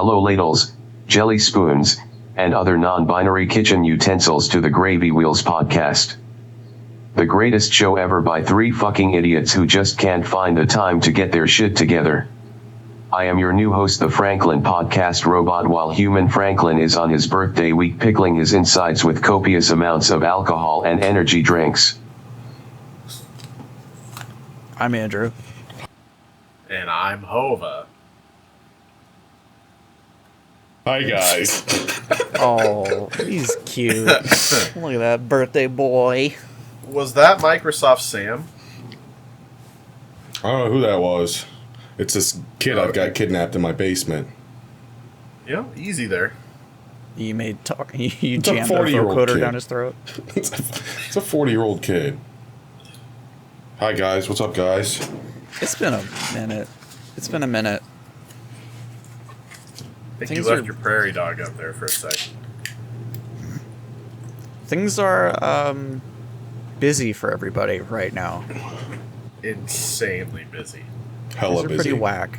hello ladles, jelly spoons, and other non-binary kitchen utensils to the Gravy Wheels podcast. The greatest show ever by three fucking idiots who just can't find the time to get their shit together. I am your new host, the Franklin Podcast Robot, while human Franklin is on his birthday week pickling his insides with copious amounts of alcohol and energy drinks. I'm Andrew. And I'm Hova. Hi, guys. Oh, he's cute. Look at that birthday boy. Was that Microsoft Sam? I don't know who that was. It's this kid I've got kidnapped in my basement. Yeah, easy there. You made talk. You It's a jammed a 40-year-old vocoder kid. down his throat. It's a 40-year-old kid. Hi, guys. What's up, guys? It's been a minute. I think Things you left are- your prairie dog up there for a second. Things are busy for everybody right now. Insanely busy. Hella Things are busy. pretty whack.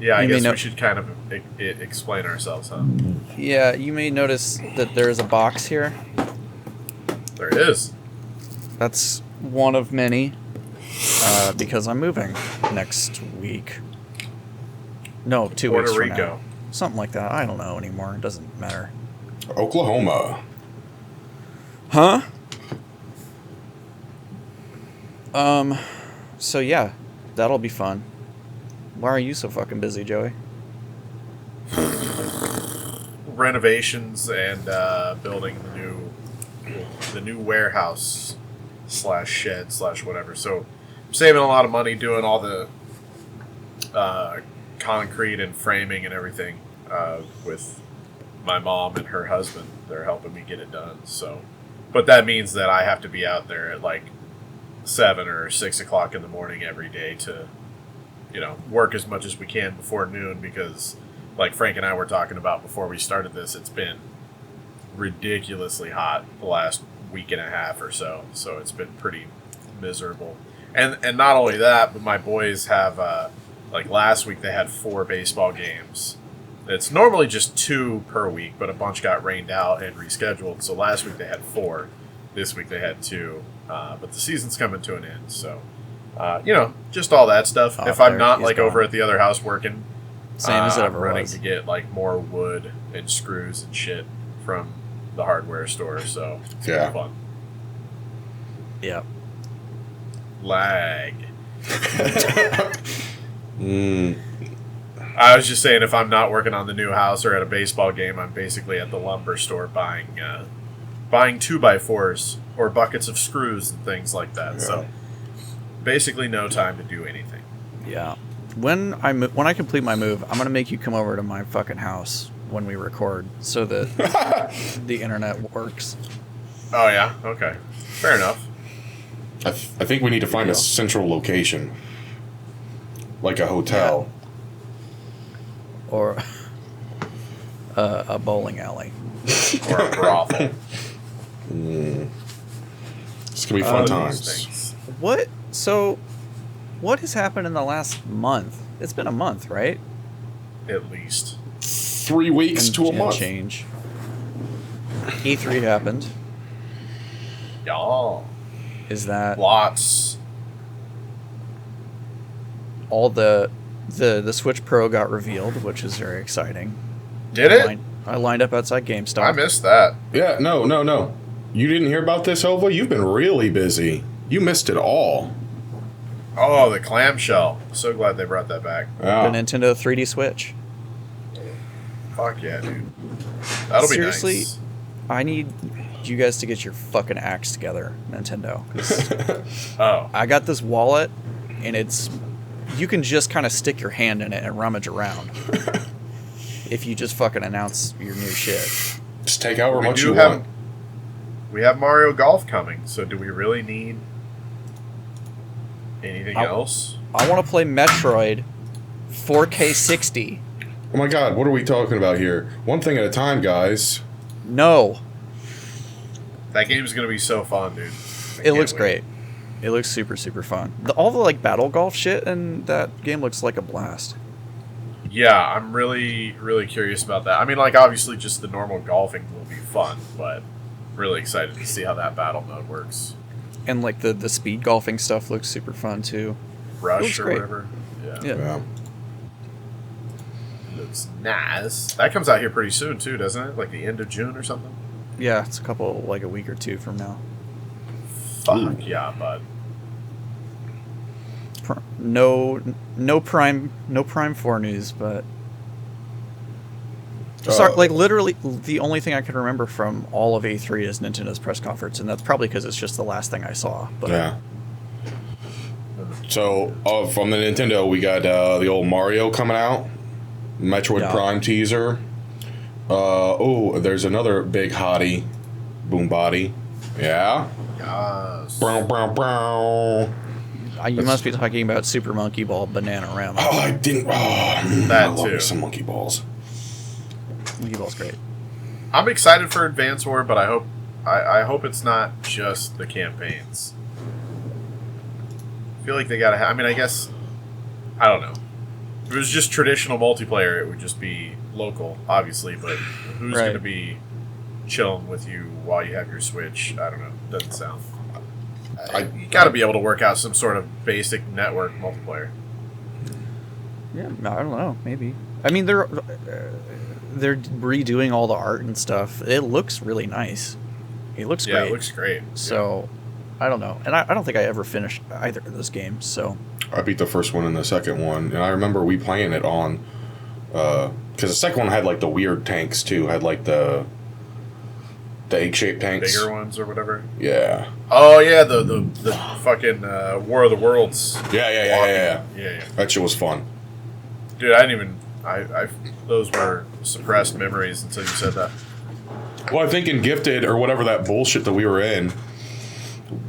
Yeah, I You may guess know- we should kind of explain ourselves, huh? Yeah, you may notice that there's a box here. There it is. That's one of many. Because I'm moving next week. No, 2 weeks Puerto from Rico. now. Something like that. I don't know anymore. It doesn't matter. Oklahoma. Huh? So yeah, that'll be fun. Why are you so fucking busy, Joey? Renovations and building the new warehouse / shed / whatever. So I'm saving a lot of money doing all the concrete and framing and everything with my mom and her husband. They're helping me get it done. So, but that means that I have to be out there at like 7 or 6 o'clock in the morning every day to, work as much as we can before noon, because like Frank and I were talking about before we started this, it's been ridiculously hot the last week and a half or so. So it's been pretty miserable. And not only that, but my boys have, like last week they had 4 baseball games. It's normally just 2 per week, but a bunch got rained out and rescheduled. So last week they had 4. This week they had 2. But the season's coming to an end. So, just all that stuff. Oh, if I'm there, not he's like gone. over at the other house working, Same as it I'm ever running was. to get like more wood and screws and shit from the hardware store. So it's Yeah. been fun. Yep. Lag. Mm. I was just saying, if I'm not working on the new house or at a baseball game, I'm basically at the lumber store buying 2x4s or buckets of screws and things like that. Yeah. So basically, no time to do anything. Yeah. When I complete my move, I'm gonna make you come over to my fucking house when we record, so that the internet works. Oh yeah, okay, fair enough. I think we need to find a central location. Like a hotel. Or a bowling alley. Or a brothel. It's going to be fun Those times. things. What? So, what has happened in the last month? It's been a month, right? At least. 3 weeks to a And month. change. E3 happened. Y'all. Is that Lots. all the Switch Pro got revealed, which is very exciting. Did it? I lined up outside GameStop. I missed that. Yeah, no. You didn't hear about this, Hova? You've been really busy. You missed it all. Oh, the clamshell. So glad they brought that back. The Yeah. Nintendo 3D Switch. Fuck yeah, dude. That'll Seriously? be nice. I need you guys to get your fucking acts together, Nintendo. 'Cause Oh. I got this wallet, and you can just kind of stick your hand in it and rummage around. If you just fucking announce your new shit. Just take however We much do you have- want. We have Mario Golf coming, so do we really need anything else? I want to play Metroid 4K 60. Oh my god, what are we talking about here? One thing at a time, guys. No. That game's gonna be so fun, dude. It looks great. It looks super, super fun. All the like battle golf shit in that game looks like a blast. Yeah, I'm really, really curious about that. I mean, like, obviously just the normal golfing will be fun, but really excited to see how that battle mode works. And like the speed golfing stuff looks super fun too. Rush or great. whatever. Yeah. Yeah. Looks nice. That comes out here pretty soon too, doesn't it? Like the end of June or something? Yeah, it's a week or two from now. Fuck yeah, bud. No Prime 4 news, but sorry, like literally the only thing I can remember from all of A3 is Nintendo's press conference, and that's probably because it's just the last thing I saw. But Yeah. So from the Nintendo, we got the old Mario coming out, Metroid Prime teaser. There's another big hottie, Boom Body. Yeah. Yes. Brow, brow, brow. You must be talking about Super Monkey Ball Bananarama. Oh, I didn't. Oh, That I love too. me some monkey balls. Monkey Ball's great. I'm excited for Advance War, but I hope it's not just the campaigns. I feel like they gotta have. I mean, I guess I don't know. If it was just traditional multiplayer, it would just be local, obviously. But who's Right. gonna be chilling with you while you have your Switch? I don't know. Doesn't sound. You got to be able to work out some sort of basic network multiplayer. Yeah, I don't know. Maybe. I mean, they're redoing all the art and stuff. It looks really nice. It looks Yeah, great. it looks great. So, I don't know. And I don't think I ever finished either of those games. So, I beat the first one and the second one, and I remember we playing it on, because the second one had like the weird tanks too. Had like the egg-shaped tanks. Bigger ones or whatever. Yeah. Oh yeah, the fucking War of the Worlds. Yeah. Yeah. That shit was fun. Dude, I didn't even. I those were suppressed memories until you said that. Well, I think in Gifted or whatever that bullshit that we were in,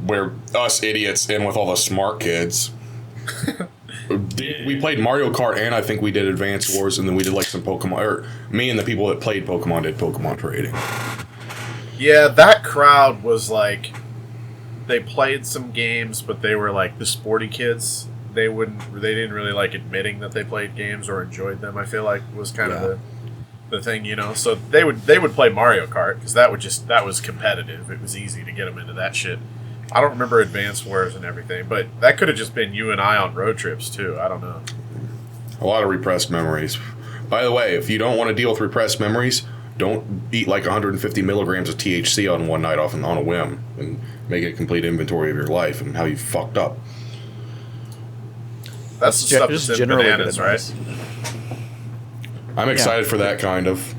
where us idiots in with all the smart kids, we played Mario Kart and I think we did Advance Wars, and then we did like some Pokemon. Or me and the people that played Pokemon did Pokemon trading. Yeah, that crowd was like, they played some games, but they were like the sporty kids. They didn't really like admitting that they played games or enjoyed them. I feel like was kind of the thing, you know. So they would play Mario Kart because that was competitive. It was easy to get them into that shit. I don't remember Advance Wars and everything, but that could have just been you and I on road trips too. I don't know. A lot of repressed memories. By the way, if you don't want to deal with repressed memories, don't eat like 150 milligrams of THC on one night off on a whim and make a complete inventory of your life and how you fucked up. That's the stuff just that's in generally bananas, good right? advice. I'm excited for that kind of.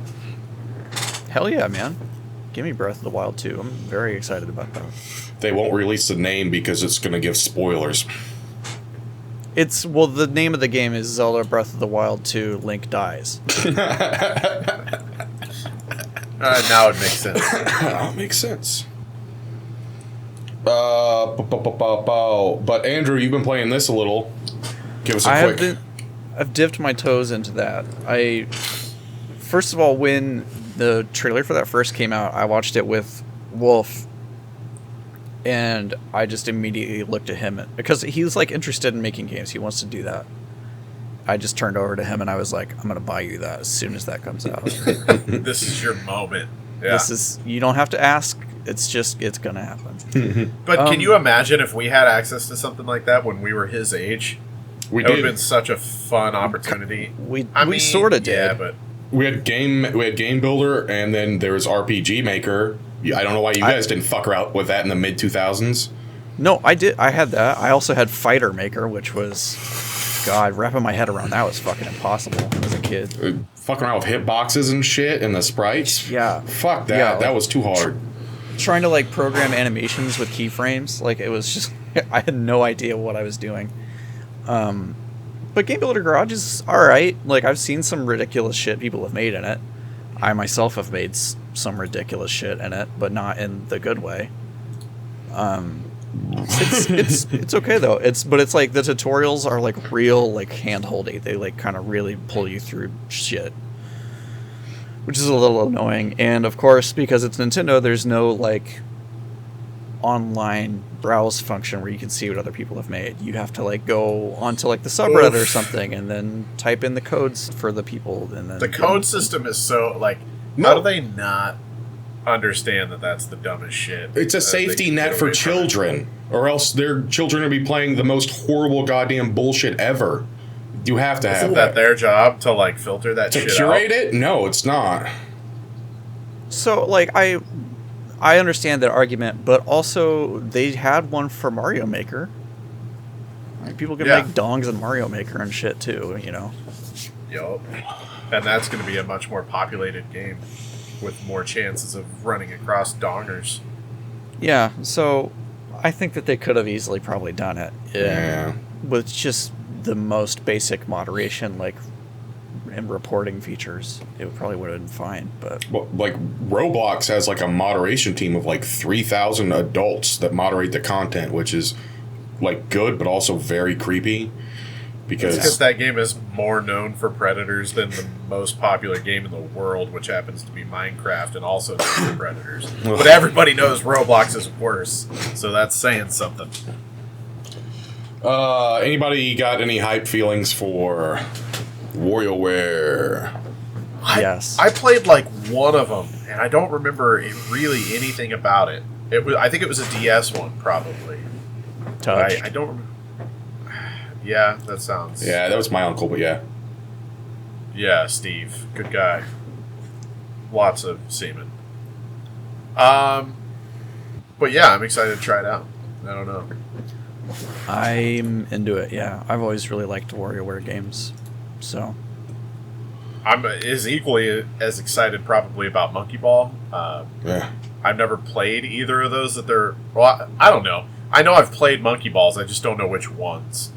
Hell yeah, man. Give me Breath of the Wild 2. I'm very excited about that. They won't release the name because it's going to give spoilers. The name of the game is Zelda Breath of the Wild 2 Link Dies. Now it makes sense. That makes sense. But Andrew, you've been playing this a little. Give us a quick. I've dipped my toes into that. First of all, when the trailer for that first came out, I watched it with Wolf, and I just immediately looked at him because he's like interested in making games. He wants to do that. I just turned over to him and I was like, I'm gonna buy you that as soon as that comes out. This is your moment. Yeah. You don't have to ask. It's gonna happen. But can you imagine if we had access to something like that when we were his age? We That would did. have been such a fun opportunity. We sort of did. Yeah, but We had Game Builder, and then there was RPG Maker. I don't know why you guys didn't fuck around with that in the mid 2000s. No, I did. I had that. I also had Fighter Maker, which was, God, wrapping my head around that was fucking impossible as a kid. Fucking around with hitboxes and shit and the sprites. Yeah. Fuck that. Yeah, that was too hard. Trying to like program animations with keyframes, like it was just, I had no idea what I was doing. But Game Builder Garage is alright. Like, I've seen some ridiculous shit people have made in it. I myself have made some ridiculous shit in it, but not in the good way. It's okay though. It's like the tutorials are like real like handholdy. They like kind of really pull you through shit, which is a little annoying. And of course, because it's Nintendo, there's no like online browse function where you can see what other people have made. You have to like go onto like the subreddit or something and then type in the codes for the people. And then the code system is so like, No. how do they not understand that that's the dumbest shit? It's a safety net for children, or else their children will be playing the most horrible goddamn bullshit ever. You have to have Isn't that their job to like filter that to shit curate out? it? No, it's not. So like I understand that argument, but also they had one for Mario Maker. Like, people can Yeah. make dongs in Mario Maker and shit too, you know. Yup. And that's going to be a much more populated game with more chances of running across dongers. Yeah, so I think that they could have easily probably done it. Yeah. With just the most basic moderation, like, and reporting features. It probably would have been fine, but... Well, like, Roblox has, like, a moderation team of, like, 3,000 adults that moderate the content, which is, like, good, but also very creepy. Because that game is more known for predators than the most popular game in the world, which happens to be Minecraft, and also known for predators. But everybody knows Roblox is worse, so that's saying something. Anybody got any hype feelings for WarioWare? Yes. I played like one of them, and I don't remember really anything about it. I think it was a DS one, probably. Touch. I don't remember. Yeah, that sounds... Yeah, that was my uncle, but yeah. Yeah, Steve. Good guy. Lots of semen. But yeah, I'm excited to try it out. I don't know. I'm into it, yeah. I've always really liked WarioWare games, so... I'm equally as excited probably about Monkey Ball. Yeah. I've never played either of those that they're... Well, I don't know. I know I've played Monkey Balls, I just don't know which ones.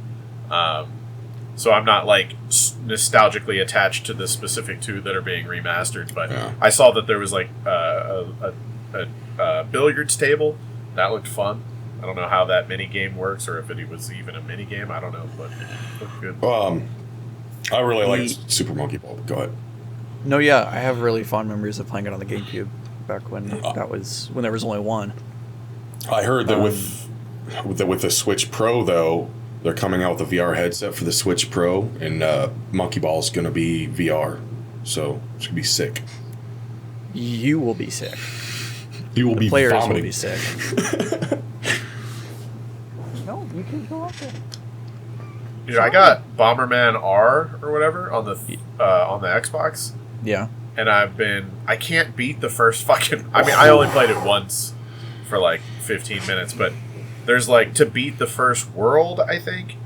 So I'm not like nostalgically attached to the specific two that are being remastered, but Yeah. I saw that there was like a billiards table that looked fun. I don't know how that mini game works, or if it was even a mini game. I don't know, but it looked good. I really liked Super Monkey Ball. But go ahead. No, yeah, I have really fond memories of playing it on the GameCube back when when there was only one. I heard that with the Switch Pro, though, they're coming out with a VR headset for the Switch Pro, and Monkey Ball is going to be VR, so it's going to be sick. You will be sick. You will be Players vomiting. will be sick. No, you can go up there. Dude, I got Bomberman R or whatever on the Xbox, Yeah. and I can't beat the first fucking... I mean, I only played it once for like 15 minutes, but there's like, to beat the first world, I think,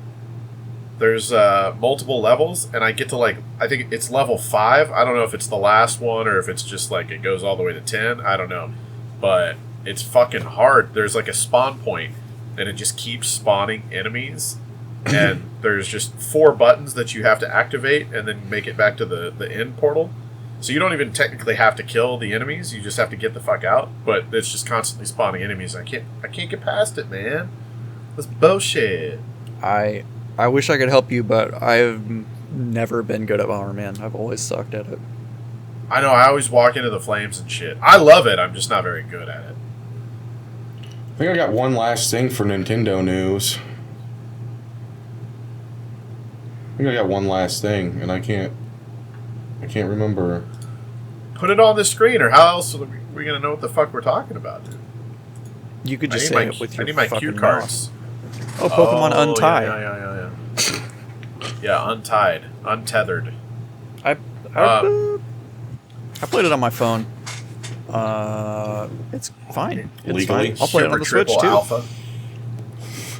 there's multiple levels, and I get to like, I think it's level 5. I don't know if it's the last one or if it's just like it goes all the way to 10. I don't know. But it's fucking hard. There's like a spawn point, and it just keeps spawning enemies. And there's just 4 buttons that you have to activate and then make it back to the end portal. So you don't even technically have to kill the enemies. You just have to get the fuck out. But it's just constantly spawning enemies. I can't get past it, man. That's bullshit. I wish I could help you, but I've never been good at Bomberman. I've always sucked at it. I know, I always walk into the flames and shit. I love it, I'm just not very good at it. I think I got one last thing for Nintendo news. I think I got one last thing, and I can't remember. Put it on the screen, or how else are we going to know what the fuck we're talking about, dude? You could I just need say my- it with I your need my fucking cue cards. mouse. Oh, Pokemon Untie. Yeah. Yeah, Untied. Untethered. I played it on my phone. It's fine. It's Legally? fine. I'll play it on the Switch Triple too. Alpha.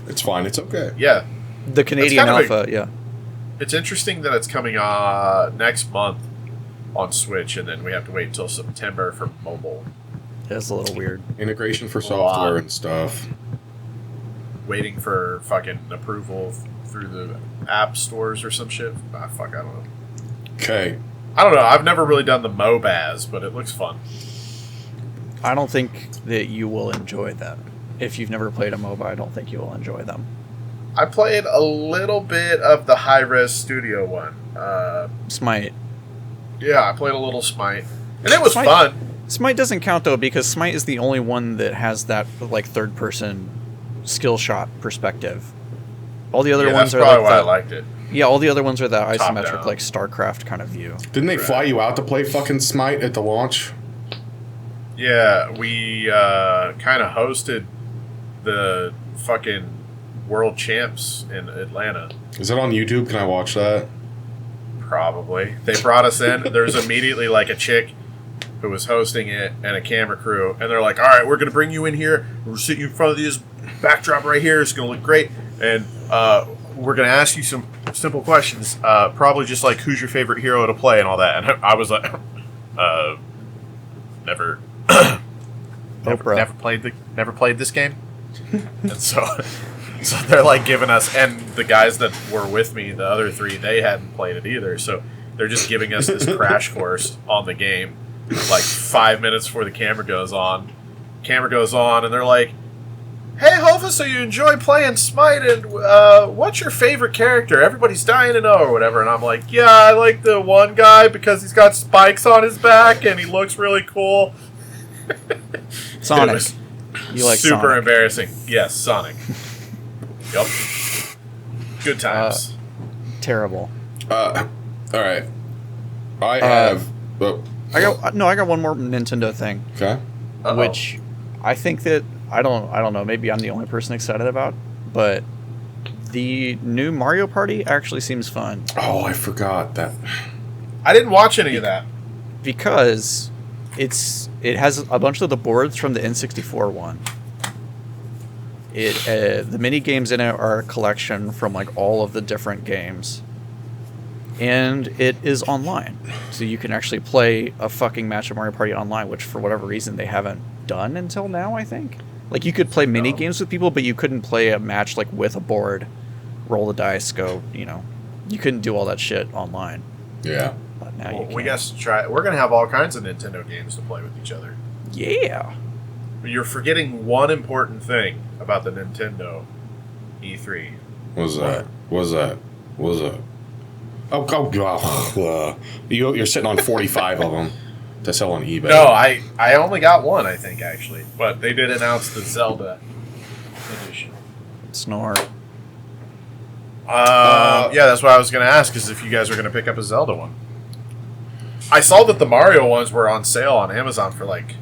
It's fine. It's okay. Yeah. The Canadian kind of Alpha, yeah. It's interesting that it's coming next month on Switch, and then we have to wait until September for mobile. It's a little weird. Integration for software and stuff. Waiting for fucking approval through the app stores or some shit. I don't know. Okay. I don't know. I've never really done the MOBAs, but it looks fun. I don't think that you will enjoy them. If you've never played a MOBA, I don't think you will enjoy them. I played a little bit of the high-res studio one. Smite. Yeah, I played a little Smite. And it was Smite- fun. Smite doesn't count though because Smite is the only one that has that like third person skill shot perspective. All the other ones that's are probably like why that, I liked it. Yeah, all the other ones are that Top isometric down. like StarCraft kind of view. Didn't they fly you out to play fucking Smite at the launch? Yeah, we kind of hosted the fucking world champs in Atlanta. Is it on YouTube? Can I watch that? Probably. They brought us in. There's immediately like a chick who was hosting it and a camera crew, and they're like, "All right, we're gonna bring you in here. We're sitting in front of this backdrop right here. It's gonna look great, and we're gonna ask you some simple questions. Probably just like who's your favorite hero to play and all that." And I was like, "Never, never played this game." And so they're like giving us, and the guys that were with me, the other three, they hadn't played it either. So they're just giving us this crash course on the game, like 5 minutes before the camera goes on. Camera goes on, and they're like, "Hey, Hova, so you enjoy playing Smite, and what's your favorite character? Everybody's dying to know," or whatever. And I'm like, "Yeah, I like the one guy because he's got spikes on his back, and he looks really cool." Sonic. You like super Sonic. embarrassing. Yes, Sonic. Yep. Good times. Terrible. All right. I have. I got one more Nintendo thing, Okay. Uh-oh. which I think that I don't know. Maybe I'm the only person excited about, but the new Mario Party actually seems fun Oh, I forgot that. I didn't watch any of that. because it has a bunch of the boards from the N64 one. The mini games in it are a collection from like all of the different games, and it is online, so you can actually play a fucking match of Mario Party online, which for whatever reason they haven't done until now. I think like you could play mini games with people, but you couldn't play a match like with a board, roll the dice, go. You couldn't do all that shit online. Yeah. But now you Well, can. we guess try. We're gonna have all kinds of Nintendo games to play with each other. Yeah. But you're forgetting one important thing about the Nintendo E3. What was that? What was that? Oh God. You're sitting on 45 of them to sell on eBay. No, I only got one, I think, actually. But they did announce the Zelda edition. Snore. Yeah, that's what I was going to ask, is if you guys were going to pick up a Zelda one. I saw that the Mario ones were on sale on Amazon for like,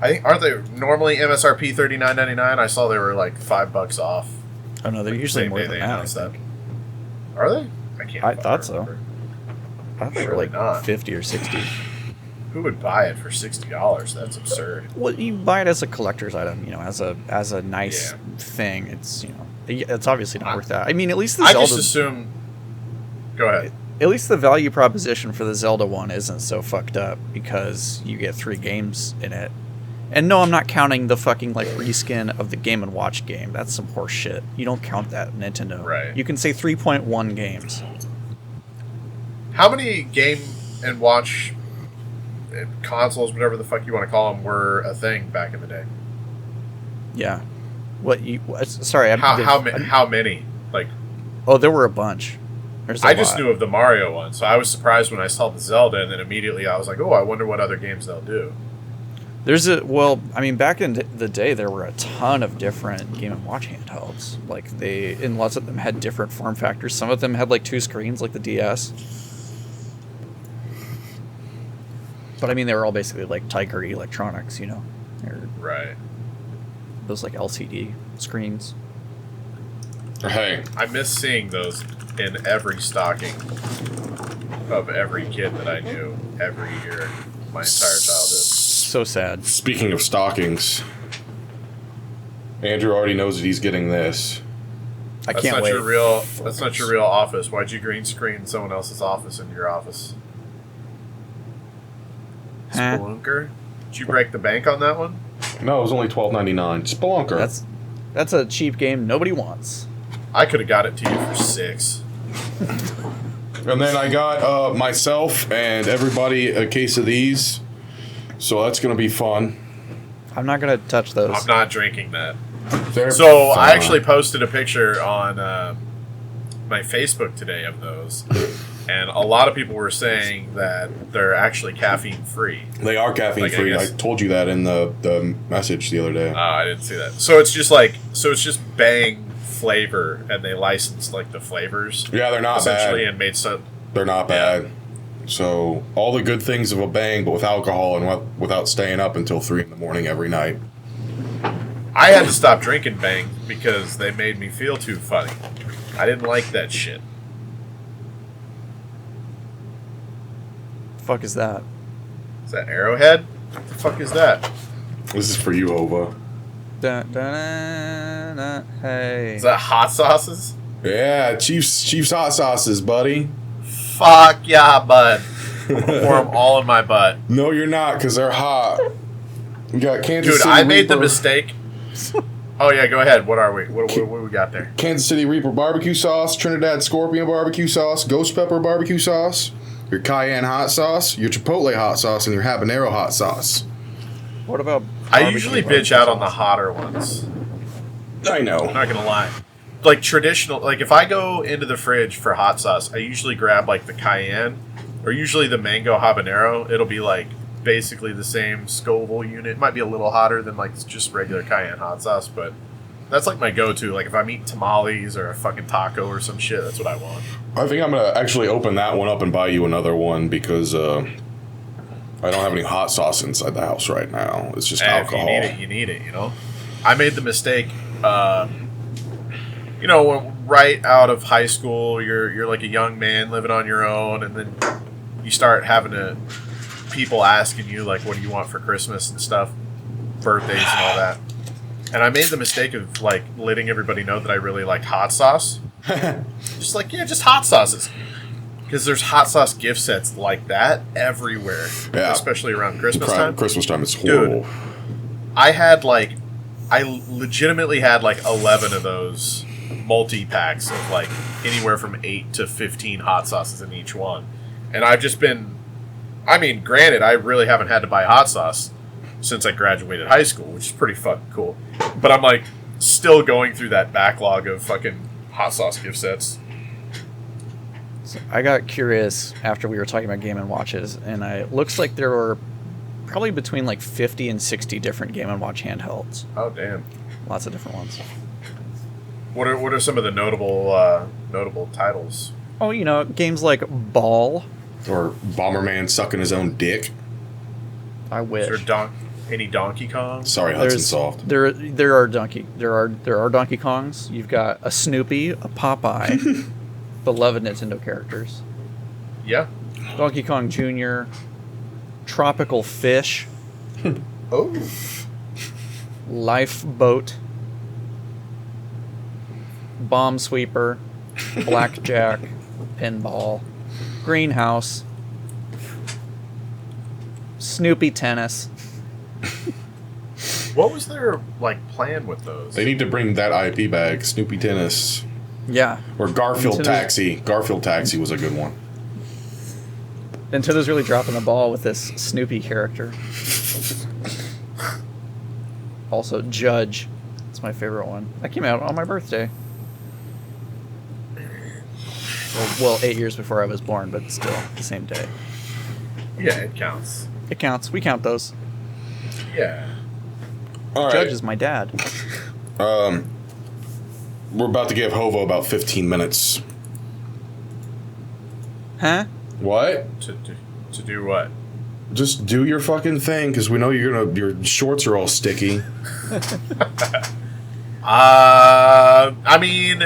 I think, aren't they normally MSRP $39.99? I saw they were like $5 off. Oh no, they're usually Same more day than they that. I announced that. think. Are they? I can't. I fucking thought so. remember. I thought they were Surely like not. 50 or 60. Who would buy it for $60? That's absurd. Well, you buy it as a collector's item, as a nice Yeah. thing. It's it's obviously not worth that. I mean, at least the I Zelda. just assume. Go ahead. At least the value proposition for the Zelda one isn't so fucked up because you get 3 games in it. And no, I'm not counting the fucking like reskin of the Game & Watch game. That's some horse shit. You don't count that, Nintendo. Right. You can say 3.1 games. How many Game and Watch consoles, whatever the fuck you want to call them, were a thing back in the day? Yeah. Sorry. How many? Like, Oh, there were a bunch. There's a I just lot. knew of the Mario one, so I was surprised when I saw the Zelda, and then immediately I was like, oh, I wonder what other games they'll do. Back in the day, there were a ton of different Game & Watch handhelds. Like, and lots of them had different form factors. Some of them had, like, 2 screens, like the DS. But, I mean, they were all basically, like, Tiger Electronics, They're Right. those, like, LCD screens. Hey, I miss seeing those in every stocking of every kid that I knew every year, my entire childhood. So sad. speaking of stockings, Andrew already knows that he's getting this. I That's can't not wait. That's not your real office. Why'd you green screen someone else's office into your office? Huh? Spelunker? Did you break the bank on that one? No, it was only $12.99. Spelunker. That's a cheap game nobody wants. I could have got it to you for $6. And then I got myself and everybody a case of these. So that's going to be fun. I'm not going to touch those. I'm not drinking that. They're So I fun. actually posted a picture on my Facebook today of those. And a lot of people were saying that they're actually caffeine free. They are caffeine free. I told you that in the message the other day. I didn't see that. So it's just Bang flavor, and they licensed like the flavors. Yeah, they're not essentially, bad. And made some. They're not bad. So all the good things of a Bang, but with alcohol and without staying up until 3 in the morning every night. I had to stop drinking Bang because they made me feel too funny. I didn't like that shit. Fuck is that? Is that Arrowhead? What the fuck is that? This is for you, Ova. Hey. Is that hot sauces? Yeah, Chief's hot sauces, buddy. Fuck yeah, bud. I'm gonna pour them all in my butt. No, you're not, because they're hot. We got Kansas Dude, City I made Reaper. the mistake. Oh yeah, go ahead. What are we? What we got there? Kansas City Reaper barbecue sauce, Trinidad Scorpion barbecue sauce, Ghost Pepper barbecue sauce, your Cayenne hot sauce, your Chipotle hot sauce, and your Habanero hot sauce. What about? I usually bitch out on the hotter ones. I know. I'm not gonna lie. Like traditional, like if I go into the fridge for hot sauce, I usually grab like the Cayenne, or usually the mango habanero. It'll be like basically the same Scoville unit. It might be a little hotter than like just regular Cayenne hot sauce, but that's like my go-to. Like if I'm eating tamales or a fucking taco or some shit, that's what I want. I think I'm gonna actually open that one up and buy you another one because I don't have any hot sauce inside the house right now. It's just alcohol. If you need it, you need it. You know, I made the mistake. You know, right out of high school, you're like a young man living on your own, and then you start having people asking you like, "What do you want for Christmas?" and stuff, birthdays and all that. And I made the mistake of like letting everybody know that I really like hot sauce. Just like, yeah, just hot sauces. Because there's hot sauce gift sets like that everywhere, especially around Christmas time. Christmas time is horrible. Dude, I legitimately had like 11 of those multi-packs of like anywhere from 8 to 15 hot sauces in each one. And I've just been, I mean, granted, I really haven't had to buy hot sauce since I graduated high school, which is pretty fucking cool. But I'm like still going through that backlog of fucking hot sauce gift sets. So I got curious after we were talking about Game & Watches, and it looks like there were probably between like 50 and 60 different Game & Watch handhelds. Oh, damn. Lots of different ones. What are some of the notable titles? Oh, you know, games like Ball. Or Bomberman sucking his own dick. I wish. Is there any Donkey Kong? Sorry, Hudson Soft. There are Donkey Kongs. You've got a Snoopy, a Popeye, beloved Nintendo characters. Yeah. Donkey Kong Jr., Tropical Fish, Oh. Lifeboat, Bomb Sweeper, Blackjack, Pinball, Greenhouse, Snoopy Tennis. What was their like plan with those? They need to bring that IP back. Snoopy Tennis. Yeah. Or Garfield Nintendo's- Taxi. Garfield Taxi was a good one. Nintendo's really dropping the ball with this Snoopy character. Also, Judge. That's my favorite one. That came out on my birthday. Well, 8 years before I was born, but still the same day. Yeah, it counts. It counts. We count those. Yeah. All right. Judge is my dad. We're about to give Hovo about 15 minutes. Huh? What? To do what? Just do your fucking thing, because we know your shorts are all sticky. I mean,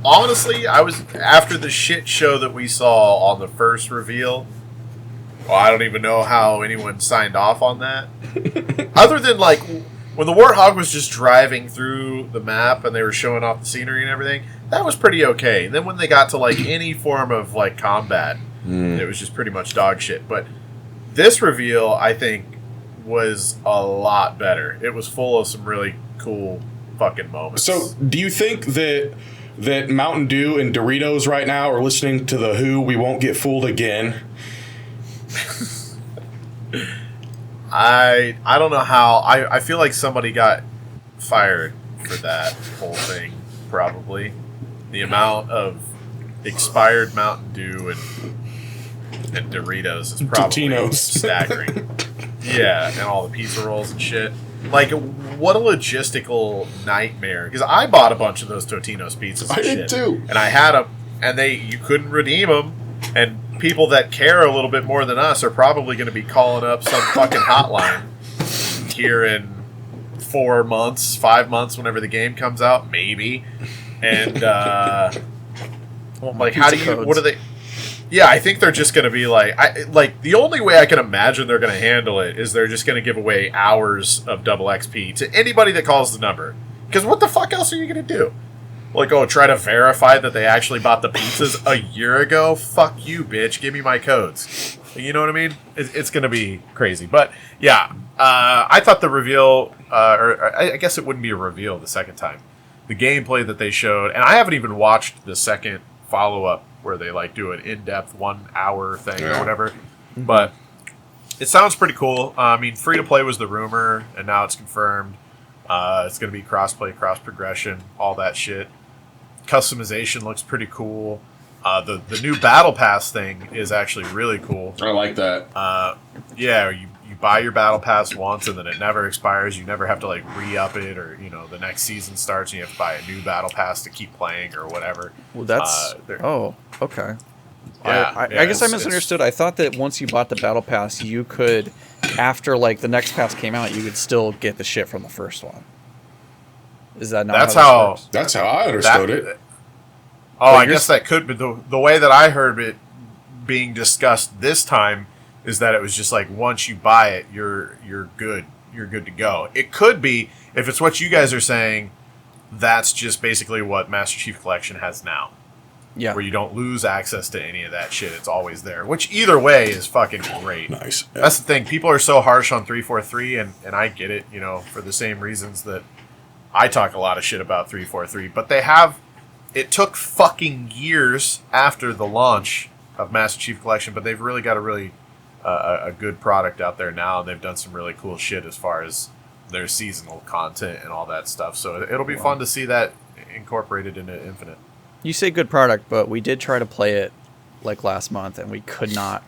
honestly, I was after the shit show that we saw on the first reveal. Well, I don't even know how anyone signed off on that. Other than like when the Warthog was just driving through the map and they were showing off the scenery and everything, that was pretty okay. And then when they got to like any form of like combat, it was just pretty much dog shit. But this reveal, I think, was a lot better. It was full of some really cool fucking moments. So, do you think that Mountain Dew and Doritos right now are listening to the Who? We won't get fooled again. I don't know how. I feel like somebody got fired for that whole thing. Probably the amount of expired Mountain Dew and Doritos is probably Totino's. staggering. Yeah, and all the pizza rolls and shit. Like, what a logistical nightmare. Because I bought a bunch of those Totino's pizzas and I shit. did too. And I had them, and you couldn't redeem them. And people that care a little bit more than us are probably going to be calling up some fucking hotline here in 4 months, 5 months, whenever the game comes out, maybe. And, like, how do you, codes. what are they... Yeah, I think they're just going to be like the only way I can imagine they're going to handle it is they're just going to give away hours of double XP to anybody that calls the number. Because what the fuck else are you going to do? Like, try to verify that they actually bought the pizzas a year ago? Fuck you, bitch. Give me my codes. You know what I mean? It's going to be crazy. But, yeah, I thought the reveal, or I guess it wouldn't be a reveal the second time. The gameplay that they showed, and I haven't even watched the second follow-up where they like do an in-depth 1 hour thing or whatever, but it sounds pretty cool. I mean, free to play was the rumor, and now it's confirmed. It's going to be cross-play, cross-progression, all that shit. Customization looks pretty cool. The new battle pass thing is actually really cool. I like that. Yeah, you buy your battle pass once and then it never expires. You never have to like re-up it, or the next season starts and you have to buy a new battle pass to keep playing or whatever. Well, that's okay. Yeah, I guess I misunderstood. I thought that once you bought the battle pass, you could, after like the next pass came out, you could still get the shit from the first one. Is that not? That's how I understood it. Oh, I guess that could be the way that I heard it being discussed this time. Is that it was just like once you buy it, you're good. You're good to go. It could be, if it's what you guys are saying, that's just basically what Master Chief Collection has now. Yeah. Where you don't lose access to any of that shit. It's always there. Which either way is fucking great. Nice. Yeah. That's the thing. People are so harsh on 343, and I get it, for the same reasons that I talk a lot of shit about 343. But it took fucking years after the launch of Master Chief Collection, but they've really got a good product out there now. They've done some really cool shit as far as their seasonal content and all that stuff. So it'll be fun to see that incorporated into Infinite. You say good product, but we did try to play it like last month, and we could not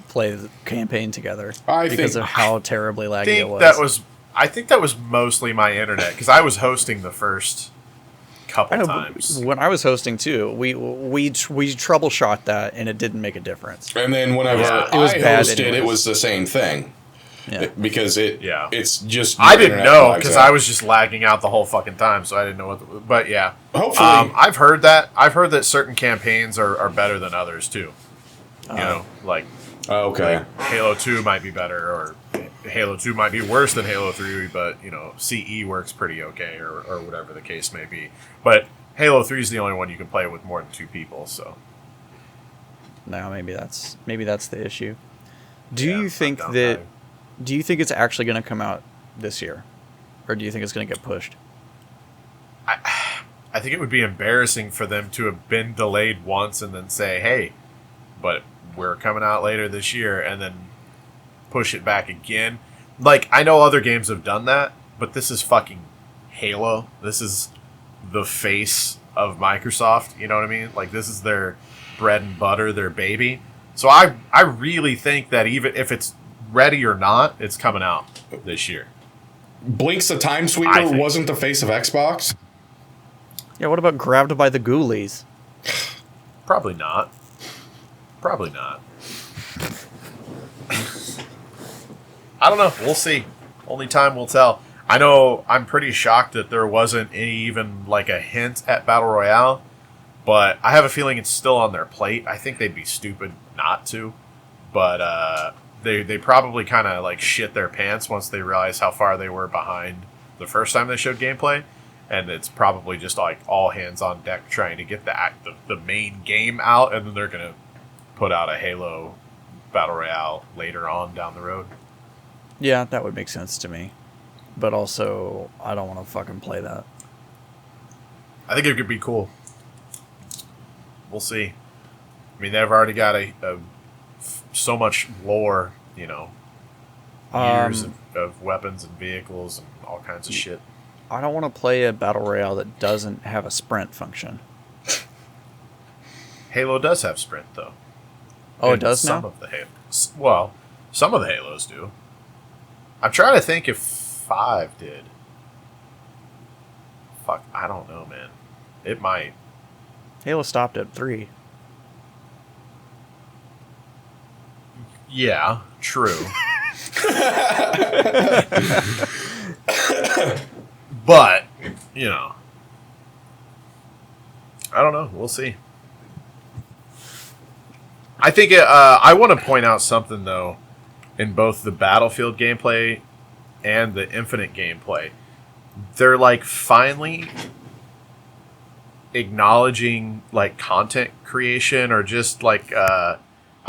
play the campaign together because of how terribly laggy it was. I think that was mostly my internet, because I was hosting the first couple times. When I was hosting too, we troubleshot that, and it didn't make a difference. And then whenever it was I bad hosted, anyways. it was the same thing. Yeah. Because it's just... I didn't know, because I was just lagging out the whole fucking time, so I didn't know but yeah. Hopefully. I've heard that. I've heard that certain campaigns are better than others, too. Like Halo 2 might be better, or Halo 2 might be worse than Halo 3, but, CE works pretty okay, or whatever the case may be. But Halo 3 is the only one you can play with more than 2 people, so... Now maybe that's the issue. Do you think it's actually going to come out this year, or do you think it's going to get pushed? I think it would be embarrassing for them to have been delayed once and then say, "Hey, but we're coming out later this year," and then push it back again. Like, I know other games have done that, but this is fucking Halo. This is the face of Microsoft. You know what I mean? Like, this is their bread and butter, their baby. So I really think that even if it's ready or not, it's coming out this year. Blinks the Time Sweeper wasn't the face of Xbox? Yeah, what about Grabbed by the Ghoulies? Probably not. Probably not. I don't know. We'll see. Only time will tell. I know I'm pretty shocked that there wasn't even like a hint at Battle Royale, but I have a feeling it's still on their plate. I think they'd be stupid not to, but they probably kind of like shit their pants once they realized how far they were behind the first time they showed gameplay, and it's probably just like all hands on deck trying to get the main game out, and then they're gonna put out a Halo Battle Royale later on down the road. Yeah, that would make sense to me, but also I don't want to fucking play that. I think it could be cool. We'll see. I mean, they've already got so much lore, years of weapons and vehicles and all kinds of shit. I don't want to play a battle royale that doesn't have a sprint function. Halo does have sprint, though. Oh, it And does some now? of the well, some of the Halos do. I'm trying to think if 5 did. Fuck, I don't know, man. It might. Halo stopped at 3. Yeah, true. But, you know. I don't know. We'll see. I think I want to point out something, though, in both the Battlefield gameplay and the Infinite gameplay. They're, like, finally acknowledging, like, content creation or just, like, I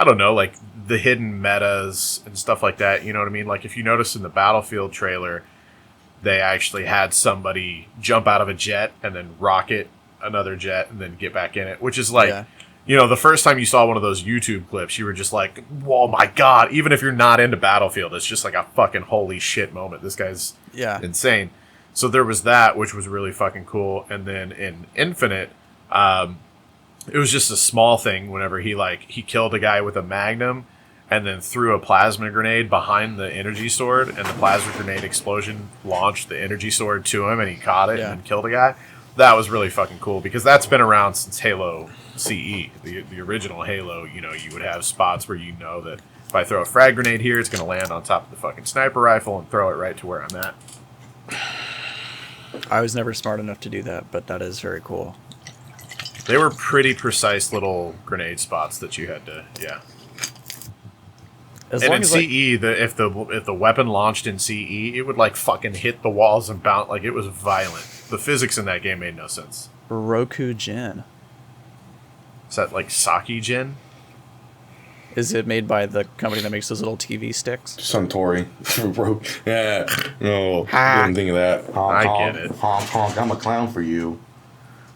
don't know, like, the hidden metas and stuff like that. You know what I mean? Like, if you notice in the Battlefield trailer, they actually had somebody jump out of a jet and then rocket another jet and then get back in it, which is like... Yeah. You know, the first time you saw one of those YouTube clips, you were just like, whoa, my God. Even if you're not into Battlefield, it's just like a fucking holy shit moment. This guy's insane. So there was that, which was really fucking cool. And then in Infinite, it was just a small thing whenever he killed a guy with a Magnum and then threw a plasma grenade behind the energy sword, and the plasma grenade explosion launched the energy sword to him, and he caught it and killed a guy. That was really fucking cool, because that's been around since Halo CE, the original Halo. You know, you would have spots where you know that if I throw a frag grenade here, it's going to land on top of the fucking sniper rifle and throw it right to where I'm at. I was never smart enough to do that, but that is very cool. They were pretty precise little grenade spots that you had to, As and long in as CE, if the weapon launched in CE, it would like fucking hit the walls and bounce. Like, it was violent. The physics in that game made no sense. Roku Gin. Is that like Saki Gin? Is it made by the company that makes those little TV sticks? Suntory. Yeah. No, I didn't think of that. Honk, I honk, get it. Honk, honk. I'm a clown for you.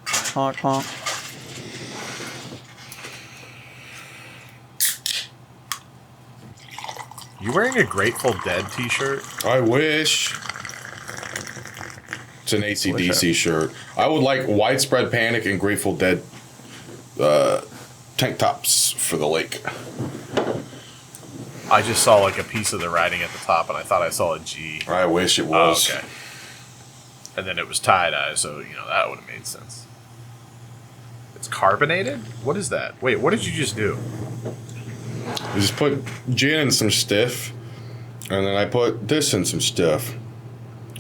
Honk, honk. You wearing a Grateful Dead t-shirt? I wish. It's an AC/DC shirt. I would like Widespread Panic and Grateful Dead tank tops for the lake. I just saw like a piece of the writing at the top, and I thought I saw a G. I wish it Oh, was. okay. And then it was tie-dye, so, you know, that would have made sense. It's carbonated? What is that? Wait, what did you just do? I just put gin in some stiff, and then I put this in some stuff.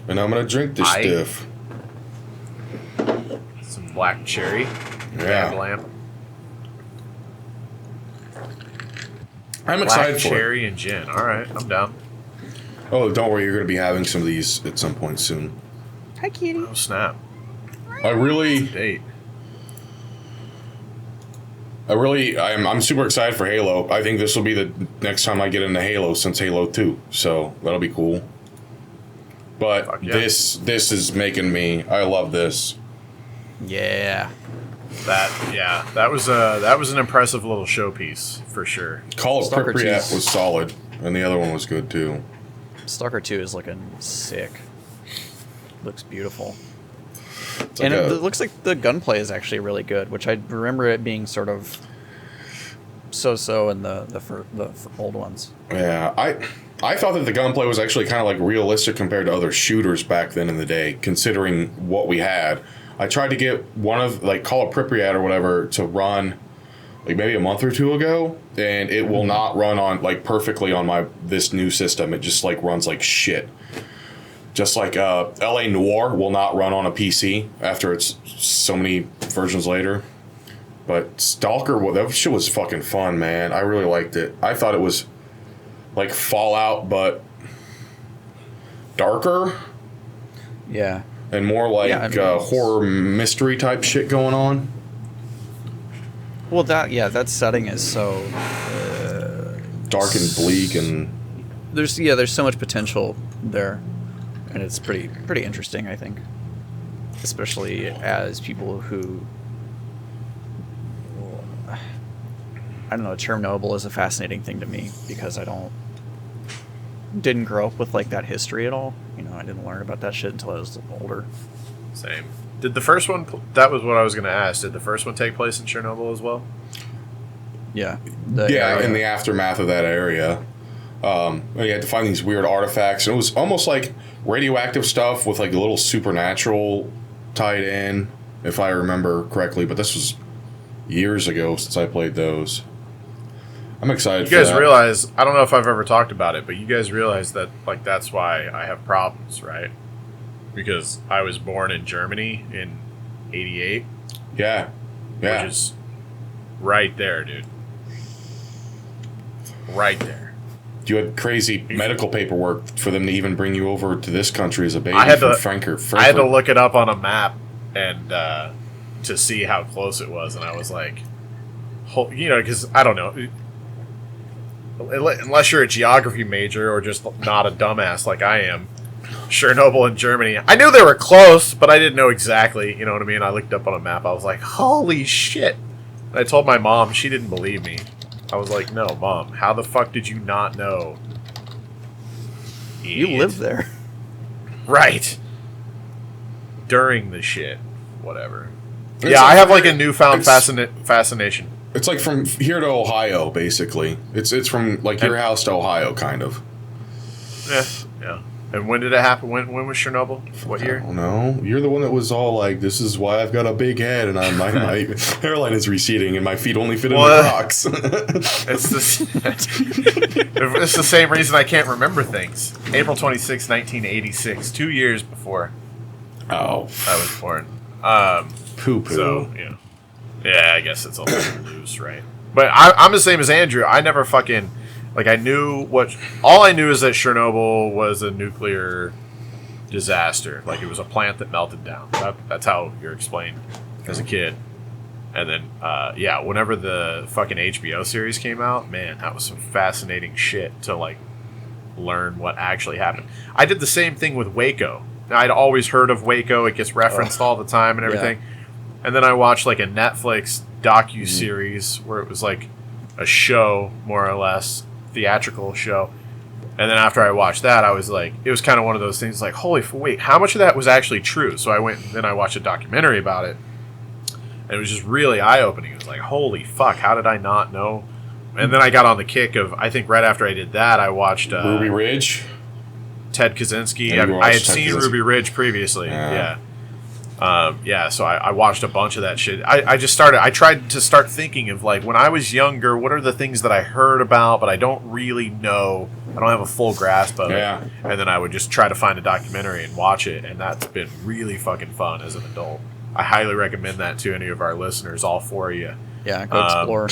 And I'm going to drink this stuff. Some black cherry. Yeah. Band lamp. I'm excited Black for cherry and gin. All right, I'm down. it. Oh, don't worry. You're going to be having some of these at some point soon. Hi, kitty. Oh, snap. I'm super excited for Halo. I think this will be the next time I get into Halo since Halo 2. So that'll be cool. But yeah. this is making me. I love this. Yeah. That was an impressive little showpiece for sure. Call of Stalker Pripyat 2's was solid, and the other one was good too. Stalker 2 is looking sick. Looks beautiful. It's And like it looks like the gunplay is actually really good, which I remember it being sort of so-so in the old ones. Yeah, I thought that the gunplay was actually kind of like realistic compared to other shooters back then in the day, considering what we had. I tried to get one of, like, Call of Pripyat or whatever to run, like, maybe a month or two ago, and it will not run on, like, perfectly on this new system. It just, like, runs like shit. Just like LA Noire will not run on a PC after it's so many versions later. But Stalker, well, that shit was fucking fun, man. I really liked it. I thought it was like Fallout, but darker. Yeah. And more like Yeah, horror mystery type shit going on. Well, that setting is so Dark and bleak, and there's so much potential there, and it's pretty interesting, I think, especially as people who, I don't know, Chernobyl is a fascinating thing to me because I didn't grow up with like that history at all. You know, I didn't learn about that shit until I was older. Same. Did the first one? That was what I was going to ask. Did the first one take place in Chernobyl as well? Yeah. In the aftermath of that area. You had to find these weird artifacts. And it was almost like radioactive stuff with like a little supernatural tied in, if I remember correctly. But this was years ago since I played those. I'm excited. You guys realize, I don't know if I've ever talked about it, but you guys realize that like that's why I have problems, right? Because I was born in Germany in '88. Yeah. Which is right there, dude. Right there. You had crazy medical paperwork for them to even bring you over to this country as a baby. I had to look it up on a map and to see how close it was, and I was like, because I don't know, unless you're a geography major or just not a dumbass like I am. Chernobyl in Germany. I knew they were close, but I didn't know exactly. You know what I mean? I looked up on a map. I was like, holy shit. And I told my mom. She didn't believe me. I was like, no, Mom. How the fuck did you not know? You live there. Right. During the shit. Whatever. I have like a newfound fascination. It's like from here to Ohio, basically. It's from like your house to Ohio, kind of. Yeah. And when did it happen? When was Chernobyl? What year? I don't know. You're the one that was all like, "This is why I've got a big head and my hairline is receding and my feet only fit in the Crocs." It's the same reason I can't remember things. April 26, 1986, 2 years before. Oh, I was born. Poo. So yeah, I guess it's a little loose, right? But I'm the same as Andrew. I never fucking. Like, all I knew is that Chernobyl was a nuclear disaster. Like, it was a plant that melted down. That's how you're explained as a kid. And then, whenever the fucking HBO series came out, man, that was some fascinating shit to, like, learn what actually happened. I did the same thing with Waco. Now, I'd always heard of Waco. It gets referenced all the time and everything. Yeah. And then I watched, like, a Netflix docu-series where it was, like, a show, more or less, theatrical show. And then after I watched that, I was like, it was kind of one of those things like, wait, how much of that was actually true? So I went and then I watched a documentary about it. And it was just really eye-opening. It was like, holy fuck, how did I not know? And then I got on the kick of, I think right after I did that, I watched Ruby Ridge. Ted Kaczynski. I had seen Ruby Ridge previously. Yeah. So I watched a bunch of that shit. I tried to start thinking of, like, when I was younger, what are the things that I heard about, but I don't really know. I don't have a full grasp of it. And then I would just try to find a documentary and watch it, and that's been really fucking fun as an adult. I highly recommend that to any of our listeners, all four of you. Yeah, go explore.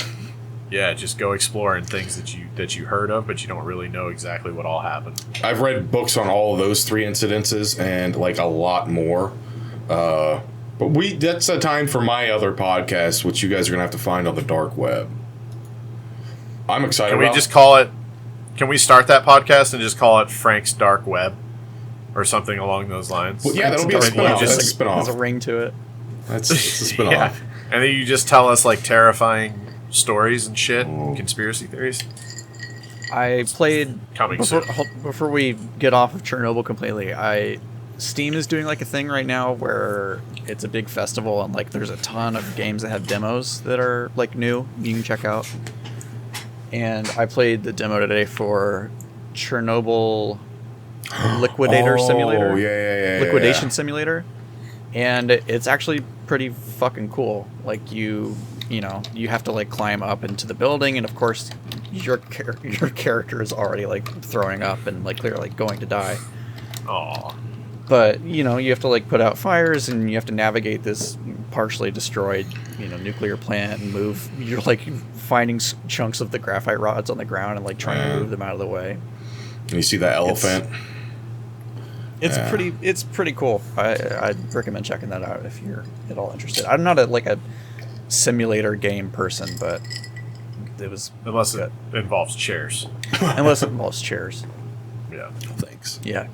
Yeah, just go exploring things that you heard of, but you don't really know exactly what all happened. I've read books on all of those three incidences and, like, a lot more. But that's a time for my other podcast, which you guys are going to have to find on the dark web. I'm excited Can we just call it, can we start that podcast and just call it Frank's Dark Web? Or something along those lines? Well, yeah, that'll be a spinoff. That's a spinoff. There's a ring to it. That's a spinoff. Yeah. And then you just tell us, like, terrifying stories and shit, conspiracy theories. I played... Coming soon. Before we get off of Chernobyl completely, Steam is doing like a thing right now where it's a big festival and like there's a ton of games that have demos that are like new you can check out. And I played the demo today for Chernobyl Liquidator Simulator. Liquidation Simulator. And it's actually pretty fucking cool. Like you have to like climb up into the building, and of course your character is already like throwing up and like clearly like going to die. Aww. But, you have to, like, put out fires, and you have to navigate this partially destroyed, nuclear plant and move. You're, like, finding chunks of the graphite rods on the ground and, like, trying to move them out of the way. And you see that elephant? It's pretty cool. I'd recommend checking that out if you're at all interested. I'm not a simulator game person, but it was... Unless it involves chairs. Unless it involves chairs. Yeah. Thanks. Yeah.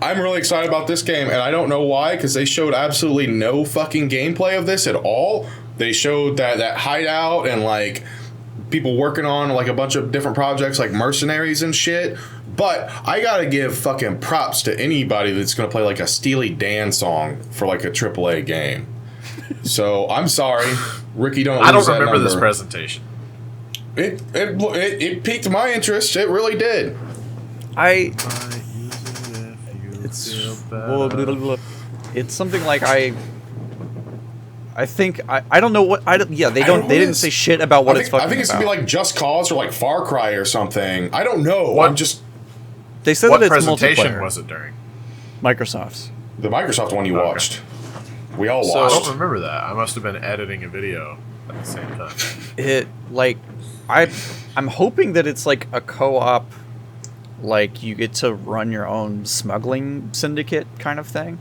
I'm really excited about this game, and I don't know why, because they showed absolutely no fucking gameplay of this at all. They showed that hideout and, like, people working on, like, a bunch of different projects, like Mercenaries and shit. But I gotta give fucking props to anybody that's gonna play, like, a Steely Dan song for, like, a AAA game. So I'm sorry, Ricky. I don't remember this presentation. It piqued my interest. It really did. It's something like I think I don't know what they didn't say shit about what it's fucking about. I think it's gonna be like Just Cause or like Far Cry or something. I don't know. They said what that it's presentation multiplayer. was it during? Microsoft's. The Microsoft one you watched. We all So I watched. don't remember that. I must have been editing a video at the same time. I'm hoping that it's like a co-op, like you get to run your own smuggling syndicate kind of thing.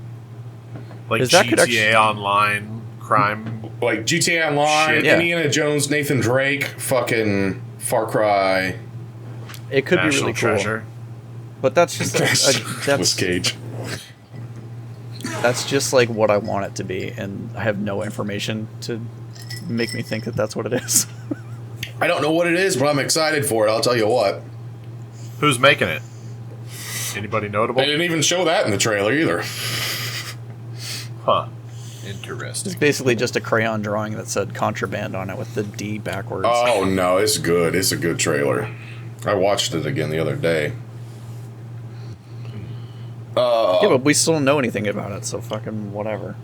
Like Is that GTA Online crime. Like GTA Online, Shit. Yeah. Indiana Jones, Nathan Drake, fucking Far Cry. It could National be really Treasure. cool. But that's just Nicolas Cage. that's just like what I want it to be, and I have no information to make me think that that's what it is. I don't know what it is, but I'm excited for it. I'll tell you what. Who's making it? Anybody notable? They didn't even show that in the trailer either. Huh. Interesting. It's basically just a crayon drawing that said contraband on it with the D backwards. Oh no, it's good. It's a good trailer. I watched it again the other day. Yeah, but we still don't know anything about it, so fucking whatever.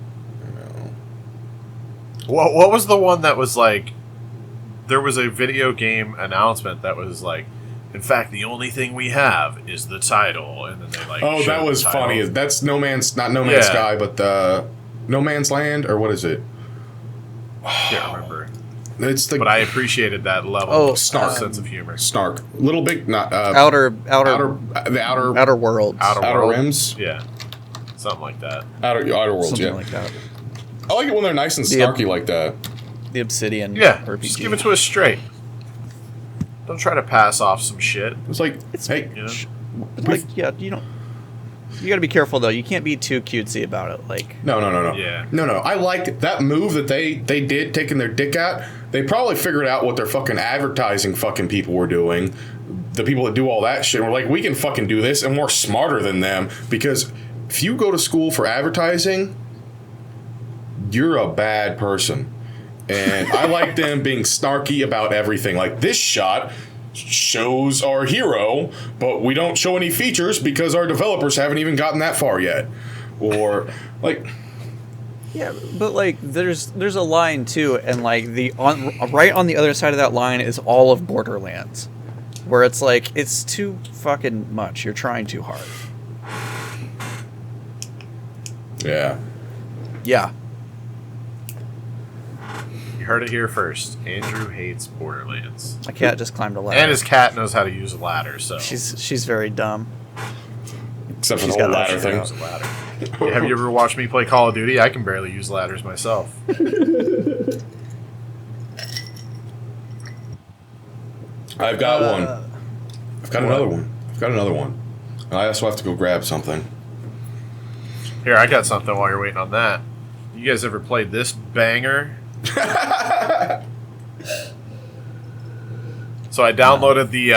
What was the one that was like? There was a video game announcement that was like, in fact, the only thing we have is the title, and then they like. Oh, showed that was the title. funny. That's not No Man's Yeah. Sky, but No Man's Land, or what is it? I can't remember, It's the but I appreciated that level Oh, of sense of humor. Snark. Little Big, not Outer the outer worlds. Outer World? rims. Yeah, something like that. Outer worlds. Something Yeah, like that. I like it when they're nice and The- snarky like that. The Obsidian Yeah, RPG. just give it to us straight. Don't try to pass off some shit. It's like, hey, You know? Like, yeah, you don't. You gotta be careful though. You can't be too cutesy about it. Like, no. Yeah. No. I liked that move that they did, taking their dick out. They probably figured out what their fucking advertising fucking people were doing. The people that do all that shit were like, we can fucking do this, and we're smarter than them. Because if you go to school for advertising, you're a bad person. And I like them being snarky about everything. Like, this shot shows our hero, but we don't show any features because our developers haven't even gotten that far yet. Or, like... yeah, but like, there's a line too, and like right on the other side of that line is all of Borderlands, where it's like it's too fucking much. You're trying too hard. Yeah. Yeah. You heard it here first. Andrew hates Borderlands, My cat just climbed a ladder. and his cat knows how to use a ladder. So She's very dumb. Except for She's the whole got that ladder thing. use a ladder. Have you ever watched me play Call of Duty? I can barely use ladders myself. I've got one. I've got another one. I've got another one. I also have to go grab something. Here, I got something while you're waiting on that. You guys ever played this banger? So I downloaded the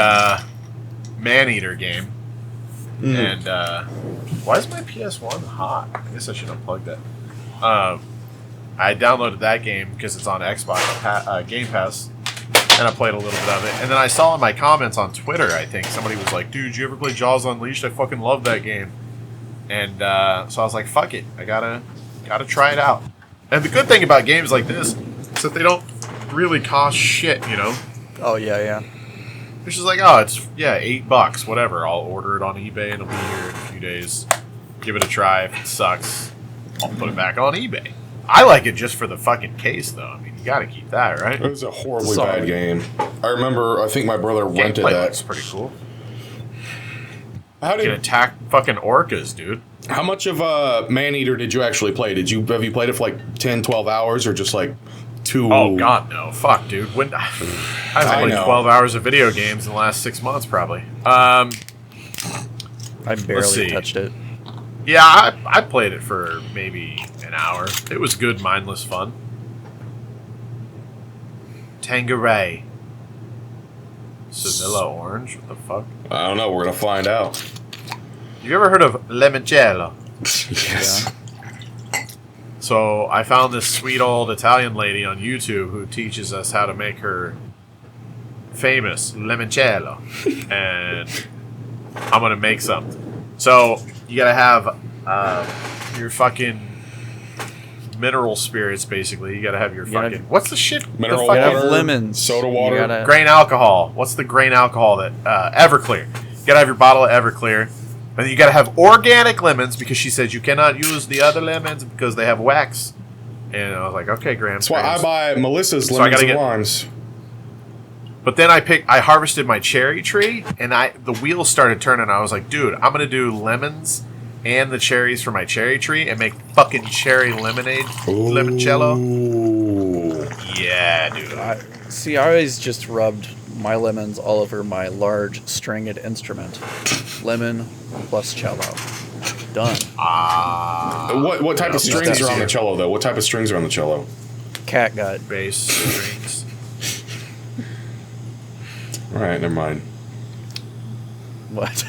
Maneater game. And why is my PS1 hot? I guess I should unplug that. I downloaded that game because it's on Xbox Game Pass, and I played a little bit of it. And then I saw in my comments on Twitter, I think somebody was like, "Dude, you ever play Jaws Unleashed? I fucking love that game." And so I was like, "Fuck it, I gotta try it out." And the good thing about games like this is that they don't really cost shit, you know. Oh yeah. It's just like, oh, it's $8, whatever. I'll order it on eBay and it'll be here in a few days. Give it a try. If it sucks, I'll put it back on eBay. I like it just for the fucking case, though. I mean, you got to keep that, right? It was a horribly Sorry. bad game. I remember, I think my brother rented Gameplay that. looks pretty cool. How You can attack fucking orcas, dude. How much of Maneater did you actually play? Have you played it for like 10, 12 hours or just like 2? Oh god, no! Fuck, dude. When I played know. 12 hours of video games in the last 6 months, probably. I see. barely touched it. Yeah, I played it for maybe an hour. It was good, mindless fun. Tangeray. Sevilla orange? What the fuck? I don't know. We're going to find out. You ever heard of limoncello? Yes. So I found this sweet old Italian lady on YouTube who teaches us how to make her famous limoncello, and I'm gonna make something. So you gotta have your fucking mineral spirits, basically. You gotta have your fucking what's the shit? Mineral the fucking, water, lemons, soda water, grain alcohol. What's the grain alcohol that Everclear? You gotta have your bottle of Everclear. And you gotta have organic lemons because she said you cannot use the other lemons because they have wax. And I was like, okay, Grams. That's why I buy Melissa's lemons and limes. But then I harvested my cherry tree, and the wheels started turning. I was like, dude, I'm gonna do lemons and the cherries for my cherry tree and make fucking cherry lemonade, limoncello. Yeah, dude. I always just rubbed my lemons all over my large stringed instrument. Lemon plus cello. Done. What type of strings are on the cello, though? What type of strings are on the cello? Catgut. Bass strings. All right, never mind. What?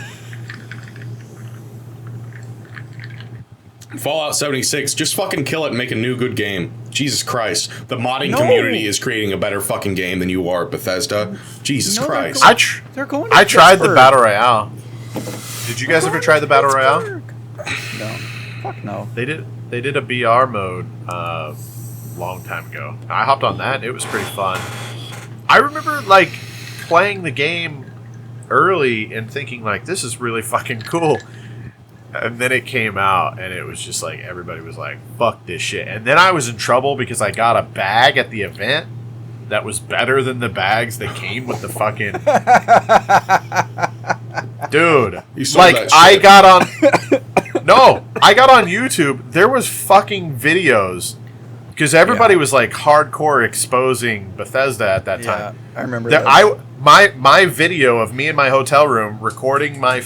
Fallout 76, just fucking kill it and make a new good game. Jesus Christ. The modding community is creating a better fucking game than you are, Bethesda. Jesus Christ. They're going to I tried the Pittsburgh. Battle Royale. Did you guys ever try the Battle Royale? No. Fuck no. They did a BR mode long time ago. I hopped on that. It was pretty fun. I remember like playing the game early and thinking like this is really fucking cool. And then it came out and it was just like everybody was like fuck this shit. And then I was in trouble because I got a bag at the event that was better than the bags that came with the fucking dude. Like I got on no, I got on YouTube. There was fucking videos because everybody was like hardcore exposing Bethesda at that time. I remember that. that. My video of me in my hotel room recording my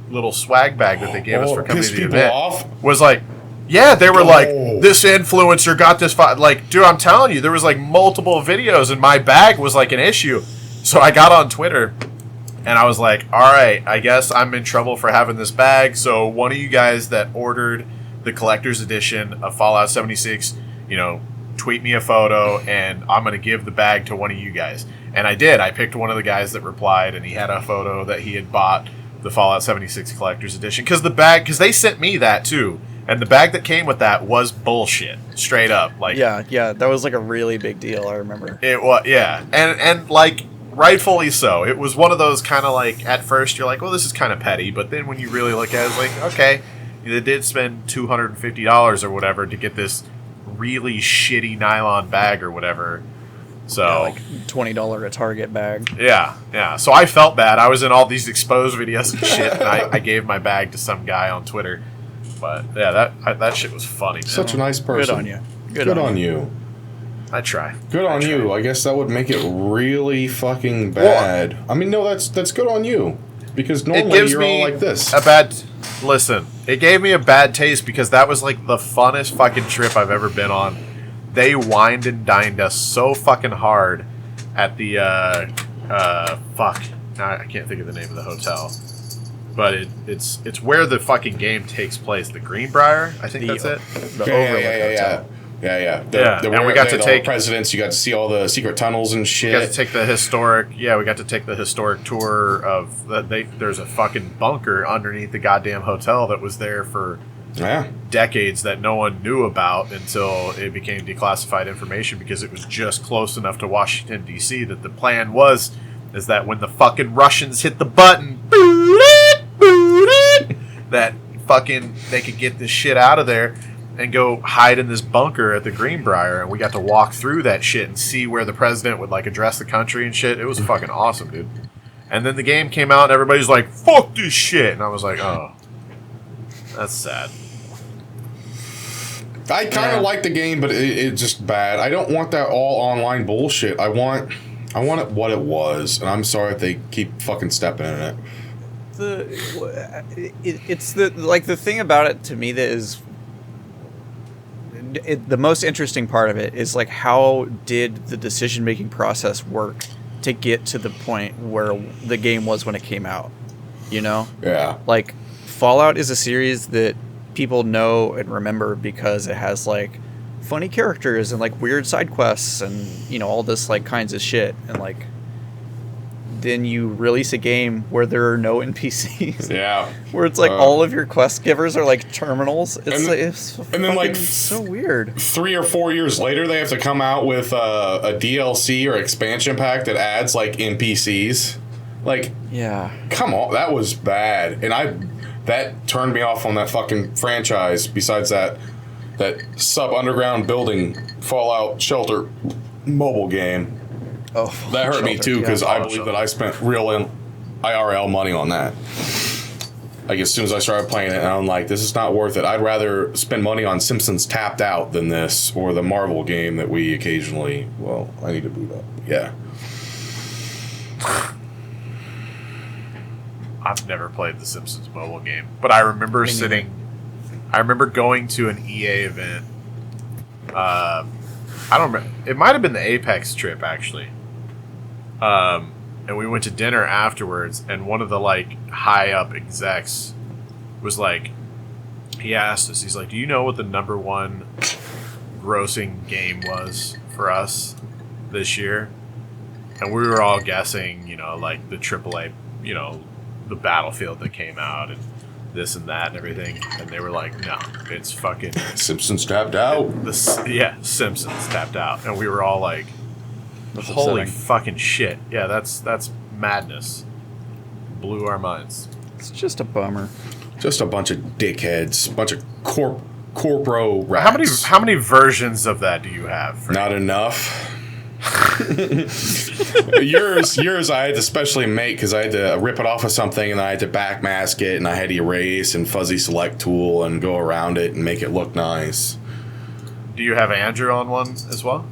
little swag bag that they gave us for coming to the event was like, yeah, they were like, this influencer got this like, dude, I'm telling you, there was like multiple videos and my bag was like an issue. So I got on Twitter and I was like, all right, I guess I'm in trouble for having this bag. So one of you guys that ordered the collector's edition of Fallout 76, tweet me a photo and I'm going to give the bag to one of you guys. And I did. I picked one of the guys that replied and he had a photo that he had bought the Fallout 76 collector's edition because they sent me that too, and the bag that came with that was bullshit, straight up. Like yeah, that was like a really big deal. I remember it was, yeah, and like rightfully so. It was one of those kind of like at first you're like, well, this is kind of petty, but then when you really look at it, it's like, okay, they did spend $250 or whatever to get this really shitty nylon bag or whatever. So like $20 a Target bag. Yeah. So I felt bad. I was in all these exposed videos and shit, and I gave my bag to some guy on Twitter. But yeah, that shit was funny, man. Such a nice person. Good on you. Good on you. I try. Good on you. I guess that would make it really fucking bad. I mean, no, that's good on you because normally you're all like this. Listen, it gave me a bad taste because that was like the funnest fucking trip I've ever been on. They wined and dined us so fucking hard at the fuck. I can't think of the name of the hotel, but it's where the fucking game takes place. The Greenbrier, I think that's it. The Overlook Hotel. Yeah. And we got to take presidents. You got to see all the secret tunnels and shit. We got to take the historic. Yeah, we got to take the historic tour of there's a fucking bunker underneath the goddamn hotel that was there for decades that no one knew about until it became declassified information because it was just close enough to Washington D.C. that the plan is that when the fucking Russians hit the button, that fucking they could get this shit out of there and go hide in this bunker at the Greenbrier, and we got to walk through that shit and see where the president would like address the country and shit. It was fucking awesome, dude. And then the game came out and everybody's like, fuck this shit, and I was like, oh, that's sad. I kind of like the game, but it's just bad. I don't want that all online bullshit. I want it what it was, and I'm sorry if they keep fucking stepping in it. It's the thing about it to me that is the most interesting part of it is like how did the decision making process work to get to the point where the game was when it came out, Yeah. Like Fallout is a series that people know and remember because it has like funny characters and like weird side quests and all this like kinds of shit, and like then you release a game where there are no NPCs. Yeah. Where it's like all of your quest givers are like terminals. It's and then like so weird. 3 or 4 years later, they have to come out with a DLC or expansion pack that adds like NPCs. Like, yeah, come on, that was bad, and that turned me off on that fucking franchise. Besides that sub underground building Fallout Shelter mobile game. Oh, that hurt me too, because I believe Shelter. that I spent real IRL money on that. Like, as soon as I started playing it, and I'm like, this is not worth it. I'd rather spend money on Simpsons Tapped Out than this, or the Marvel game that we occasionally. Well, I need to boot up. Yeah. I've never played the Simpsons mobile game, but I remember I remember going to an EA event. I don't remember. It might have been the Apex trip, actually. And we went to dinner afterwards, and one of the like high up execs was like, he asked us, he's like, "Do you know what the number one grossing game was for us this year?" And we were all guessing, like the AAA, the Battlefield that came out and this and that and everything. And they were like, "No, it's fucking Simpsons Tapped Out." Simpsons Tapped Out. And we were all like, That's holy upsetting. fucking shit. Yeah, that's madness. Blew our minds. It's just a bummer. Just a bunch of dickheads, bunch of corpro rats. How many versions of that do you have, Frank? Not enough. yours I had to specially make because I had to rip it off of something, and I had to backmask it, and I had to erase and fuzzy select tool and go around it and make it look nice. Do you have Andrew on one as well?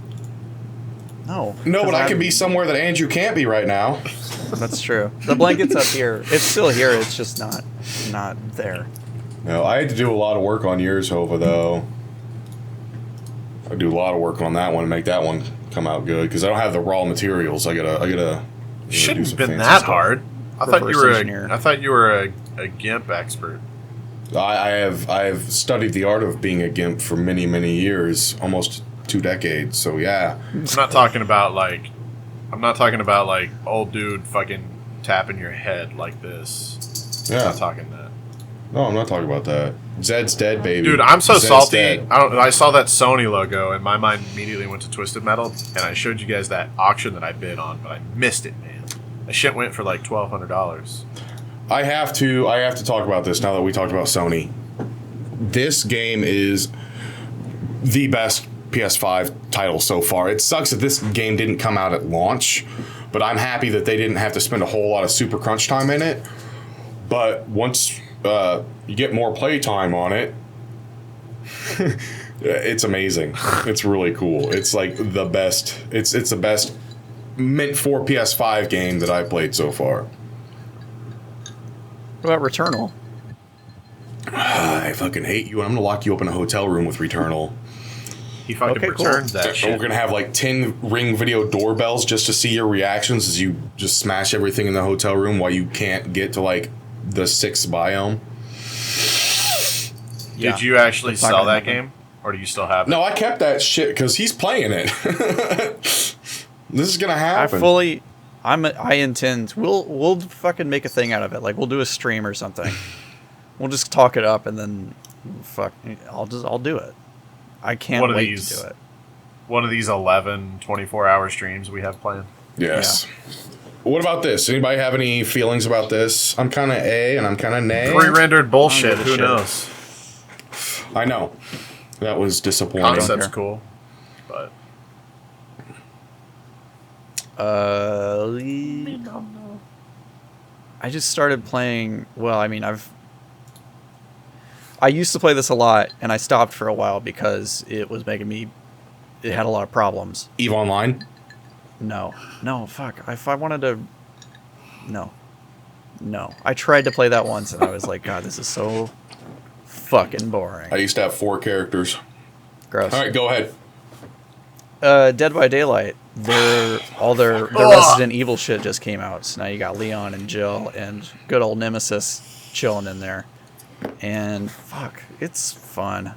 No, But I can be somewhere that Andrew can't be right now. That's true. The blanket's up here. It's still here. It's just not there. No, I had to do a lot of work on yours, Hova, though. I do a lot of work on that one to make that one come out good because I don't have the raw materials. I gotta. Shouldn't do have some been fancy that stuff. hard. I Reverse thought you were a GIMP expert. I have studied the art of being a GIMP for many, many years, almost 2 decades. So yeah. I'm not talking about like old dude fucking tapping your head like this. Yeah. I'm not talking that. No, I'm not talking about that. Zed's dead, baby. Dude, I'm so Zed's salty. dead. I saw that Sony logo and my mind immediately went to Twisted Metal, and I showed you guys that auction that I bid on, but I missed it, man. That shit went for like $1,200. I have to talk about this now that we talked about Sony. This game is the best PS5 title so far. It sucks that this game didn't come out at launch, but I'm happy that they didn't have to spend a whole lot of super crunch time in it. But once you get more play time on it, it's amazing. It's really cool. It's like the best. It's the best meant for PS5 game that I've played so far. What about Returnal? I fucking hate you, and I'm gonna lock you up in a hotel room with Returnal. He fucking Okay, cool. returned that And shit. we're gonna have like 10 Ring video doorbells just to see your reactions as you just smash everything in the hotel room while you can't get to like the 6th biome. Yeah. Did you actually That's not sell gonna that happen. game? Or do you still have it? No, I kept that shit because he's playing it. This is gonna happen. I intend. We'll fucking make a thing out of it. Like we'll do a stream or something. We'll just talk it up and then, I'll do it. I can't wait to do it. One of these 11 24-hour streams we have planned. Yes. What about this? Anybody have any feelings about this? I'm kind of A and I'm kind of nay. Pre-rendered bullshit. give a Who shit. knows? I know. That was disappointing. Concept's care. cool, but I just started playing. Well, I mean, I used to play this a lot, and I stopped for a while because it was making me. It had a lot of problems. EVE Online. No, fuck. If I wanted to, no. I tried to play that once, and I was like, God, this is so fucking boring. I used to have 4 characters. Gross. All right, go ahead. Dead by Daylight. Their Resident Evil shit just came out. So now you got Leon and Jill and good old Nemesis chilling in there. and fuck, it's fun.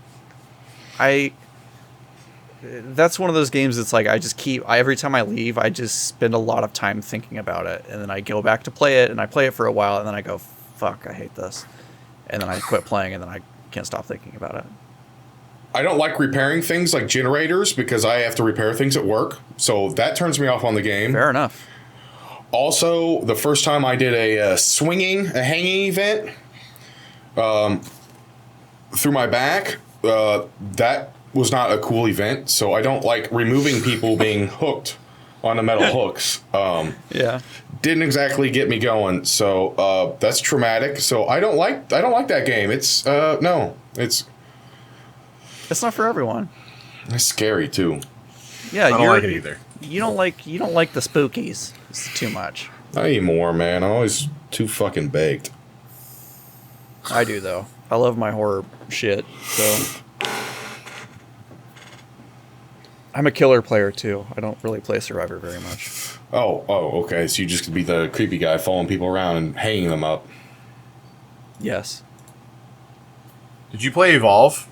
That's one of those games that's like every time I leave, I just spend a lot of time thinking about it, and then I go back to play it, and I play it for a while, and then I go, fuck, I hate this, and then I quit playing, and then I can't stop thinking about it. I don't like repairing things like generators because I have to repair things at work, so that turns me off on the game. Fair enough. Also, the first time I did a hanging event through my back, that was not a cool event, so I don't like removing people being hooked on the metal hooks. Yeah. Didn't exactly get me going, so that's traumatic. So I don't like that game. It's It's not for everyone. it's scary too. Yeah, I don't like it either. You don't like the spookies. It's too much. Not anymore, man. I'm always too fucking baked. I do though. I love my horror shit. So I'm a killer player too. I don't really play Survivor very much. Oh, okay. So you just could be the creepy guy following people around and hanging them up. Yes. Did you play Evolve?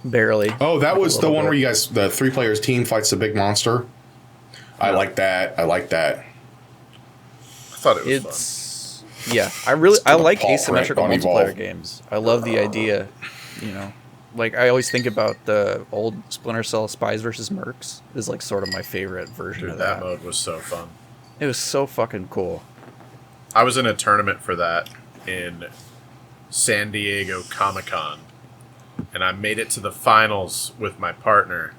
Barely. Oh, that was the little one bit. where you guys, the 3 players team fights the big monster. I like that. I thought it was fun. Yeah. I gonna like Paul asymmetrical Crank on multiplayer Evolve. games. I love the idea, Like I always think about the old Splinter Cell Spies versus Mercs is like sort of my favorite version Dude, of that that. mode was so fun. It was so fucking cool. I was in a tournament for that in San Diego Comic-Con, and I made it to the finals with my partner,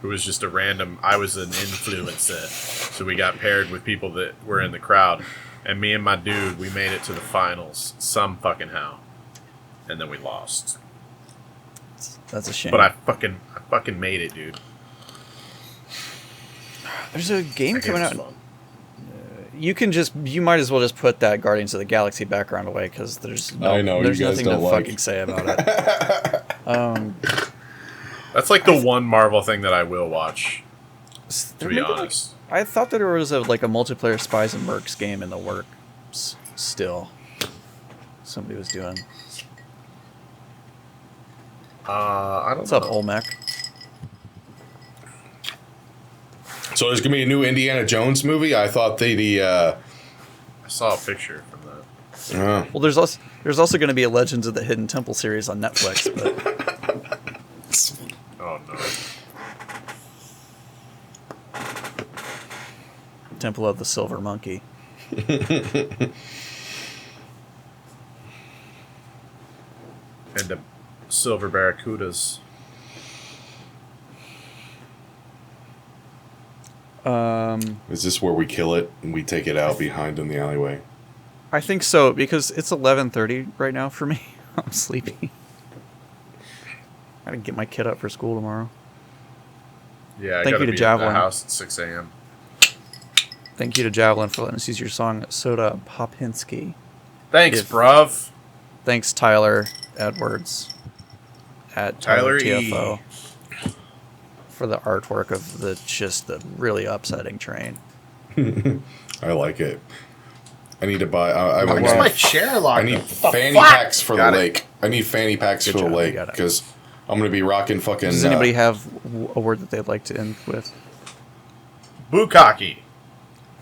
who was just a random... I was an influencer, so we got paired with people that were in the crowd, and me and my dude, we made it to the finals some fucking how, and then we lost. That's a shame. But I fucking made it, dude. There's a game That coming was out. fun. You might as well just put that Guardians of the Galaxy background away because there's I know, there's you guys nothing to don't like. fucking say about it. That's like the one Marvel thing that I will watch, to There be may be, like- honest. I thought that there was a multiplayer Spies and Mercs game in the works still. Somebody was doing. I don't What's know. up, Olmec? So there's going to be a new Indiana Jones movie. I thought I saw a picture from that. Well, there's also going to be a Legends of the Hidden Temple series on Netflix, but Oh no. Temple of the Silver Monkey. And the silver barracudas. is this where we kill it and we take it out behind in the alleyway? I think so because it's 11:30 right now for me. I'm sleepy. I gotta get my kid up for school tomorrow. Yeah, I Thank gotta you to be Javelin. at the house at 6 a.m. Thank you to Javelin for letting us use your song Soda Popinski. Thanks, If- bruv. Thanks, Tyler Edwards at Tyler TFO for the artwork of the really upsetting train. I like it. I need to buy. I Why need- is my chair locked? I need up? The fanny fuck? packs for Got the it. lake. I need fanny packs Good for job, the you lake got it. because I'm going to be rocking fucking. Does anybody have a word that they'd like to end with? Bukkake.